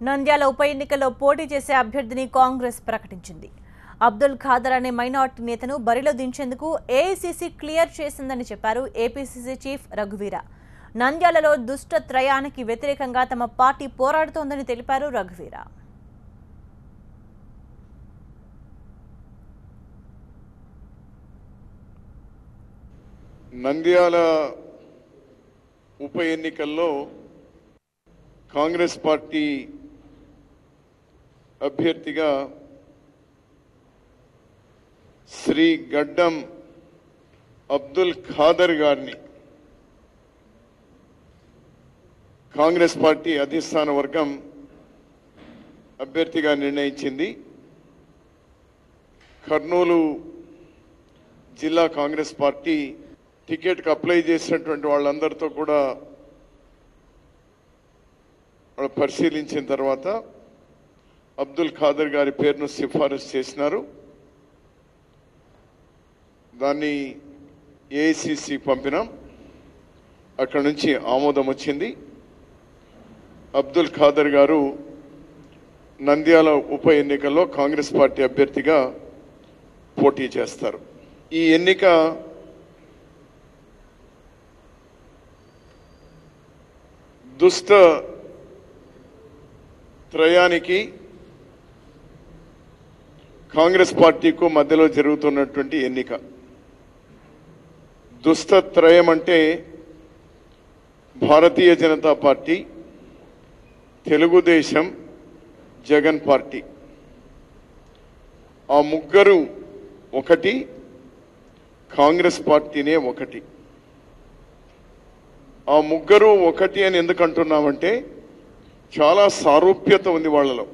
నంద్యాల ఉప ఎన్నికల్లో పోటీ చేసే అభ్యర్థిని కాంగ్రెస్ ప్రకటించింది. అబ్దుల్ ఖాదర్ అనే మైనార్టీ నేతను బరిలో దించేందుకు ఏఐసీసీ క్లియర్ చేసిందని చెప్పారు ఏపీసీసీ చీఫ్ రఘువీర. నంద్యాలలో దుష్ట త్రయానికి వ్యతిరేకంగా తమ పార్టీ పోరాడుతోందని తెలిపారు రఘువీర. నంద్యాల ఉప ఎన్నికల్లో కాంగ్రెస్ పార్టీ అభ్యర్థిగా శ్రీ గడ్డం అబ్దుల్ ఖాదర్ గారిని కాంగ్రెస్ పార్టీ అధిష్టాన వర్గం అభ్యర్థిగా నిర్ణయించింది. కర్నూలు జిల్లా కాంగ్రెస్ పార్టీ టికెట్కి అప్లై చేసినటువంటి వాళ్ళందరితో కూడా పరిశీలించిన తర్వాత అబ్దుల్ ఖాదర్ గారి పేరును సిఫారసు చేసినారు. దాన్ని ఏఐసీసీ పంపినాం. అక్కడి నుంచి ఆమోదం వచ్చింది. అబ్దుల్ ఖాదర్ గారు నంద్యాల ఉప ఎన్నికల్లో కాంగ్రెస్ పార్టీ అభ్యర్థిగా పోటీ చేస్తారు. ఈ ఎన్నిక దుష్ట త్రయానికి కాంగ్రెస్ పార్టీకు మధ్యలో జరుగుతున్నటువంటి ఎన్నిక. దుష్టత్రయం అంటే భారతీయ జనతా పార్టీ, తెలుగుదేశం, జగన్ పార్టీ. ఆ ముగ్గురు ఒకటి, కాంగ్రెస్ పార్టీనే ఒకటి. ఆ ముగ్గురు ఒకటి అని ఎందుకు అంటున్నామంటే చాలా సారూప్యత ఉంది వాళ్ళలో.